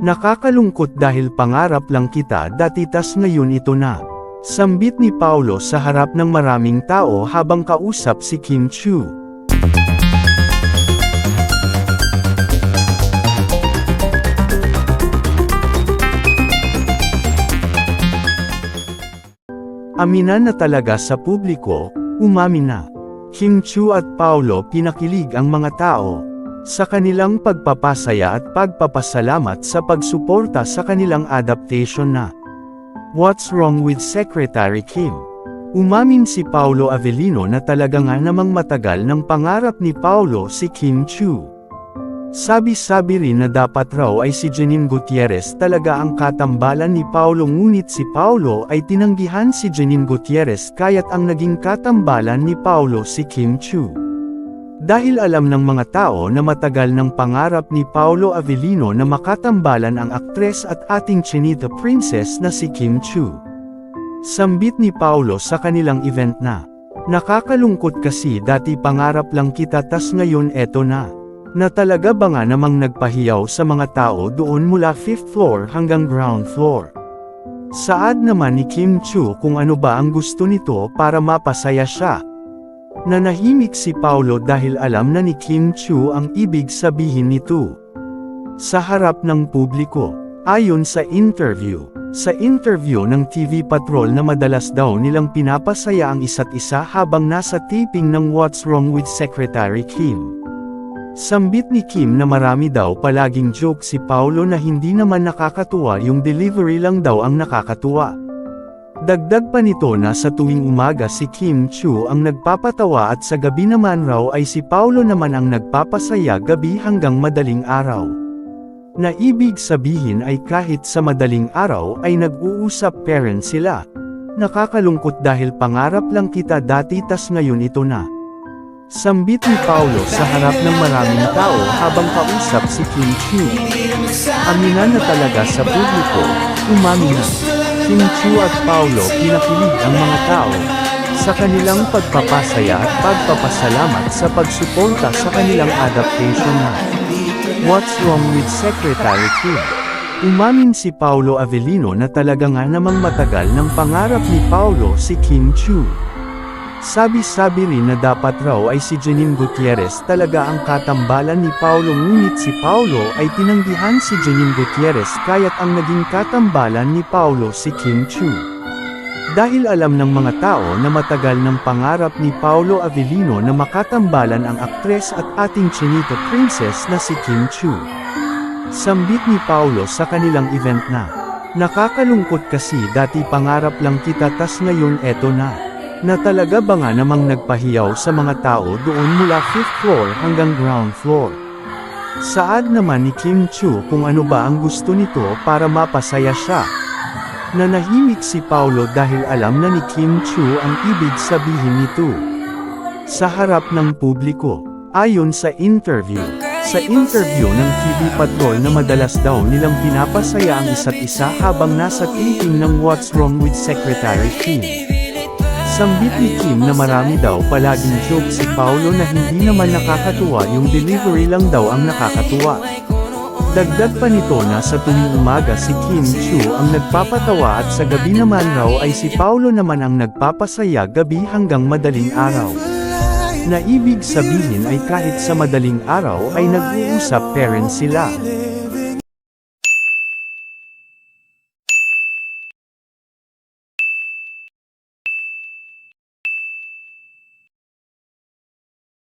Nakakalungkot dahil pangarap lang kita dati tas ngayon ito na. Sambit ni Paulo sa harap ng maraming tao habang kausap si Kim Chiu. Aminan na talaga sa publiko, umamin na. Kim Chiu at Paulo pinakilig ang mga tao sa kanilang pagpapasaya at pagpapasalamat sa pagsuporta sa kanilang adaptation na What's Wrong with Secretary Kim? Umamin si Paulo Avellino na talaga nga namang matagal ng pangarap ni Paulo si Kim Chiu. Sabi-sabi rin na dapat raw ay si Janine Gutierrez talaga ang katambalan ni Paulo, ngunit si Paulo ay tinanggihan si Janine Gutierrez kaya't ang naging katambalan ni Paulo si Kim Chiu. Dahil alam ng mga tao na matagal ng pangarap ni Paulo Avellino na makatambalan ang aktres at ating Chinita princess na si Kim Chiu. Sambit ni Paulo sa kanilang event na, "Nakakalungkot kasi dati pangarap lang kita tas ngayon eto na. Na talaga ba nga namang nagpahiyaw sa mga tao doon mula 5th floor hanggang ground floor." Saad naman ni Kim Chiu kung ano ba ang gusto nito para mapasaya siya. Nanahimik si Paulo dahil alam na ni Kim Chiu ang ibig sabihin nito sa harap ng publiko. Ayon sa interview ng TV Patrol na madalas daw nilang pinapasaya ang isa't isa habang nasa taping ng What's Wrong with Secretary Kim. Sambit ni Kim na marami daw palaging joke si Paulo na hindi naman nakakatuwa, yung delivery lang daw ang nakakatuwa. Dagdag pa nito na sa tuwing umaga si Kim Chiu ang nagpapatawa at sa gabi naman raw ay si Paulo naman ang nagpapasaya gabi hanggang madaling araw. Na ibig sabihin ay kahit sa madaling araw ay nag-uusap parents sila. Nakakalungkot dahil pangarap lang kita dati tas ngayon ito na. Sambit ni Paulo sa harap ng maraming tao habang kausap si Kim Chiu. Aminan na talaga sa publiko, umamin na. Kim Chiu at Paulo pinakilig ang mga tao sa kanilang pagpapasaya at pagpapasalamat sa pagsuporta sa kanilang adaptation na What's Wrong with Secretary Kim? Umamin si Paulo Avellino na talaga nga namang matagal ng pangarap ni Paulo si Kim Chiu. Sabi-sabi rin na dapat raw ay si Janine Gutierrez talaga ang katambalan ni Paulo, ngunit si Paulo ay tinanggihan si Janine Gutierrez kaya't ang naging katambalan ni Paulo si Kim Chiu. Dahil alam ng mga tao na matagal ng pangarap ni Paulo Avellino na makatambalan ang aktres at ating Chinita princess na si Kim Chiu. Sambit ni Paulo sa kanilang event na, "Nakakalungkot kasi dati pangarap lang kita tas ngayon eto na. Na talaga ba nga namang nagpahiyaw sa mga tao doon mula 5th floor hanggang ground floor." Saad naman ni Kim Chiu kung ano ba ang gusto nito para mapasaya siya. Nanahimik si Paulo dahil alam na ni Kim Chiu ang ibig sabihin nito sa harap ng publiko. Ayon sa interview ng TV Patrol na madalas daw nilang pinapasaya ang isa't isa habang nasa taping ng What's Wrong with Secretary Kim. Sambit ni Kim na marami daw palaging joke si Paulo na hindi naman nakakatuwa, yung delivery lang daw ang nakakatuwa. Dagdag pa nito na sa tuwing umaga si Kim Chiu ang nagpapatawa at sa gabi naman raw ay si Paulo naman ang nagpapasaya gabi hanggang madaling araw. Na ibig sabihin ay kahit sa madaling araw ay nag-uusap parents sila.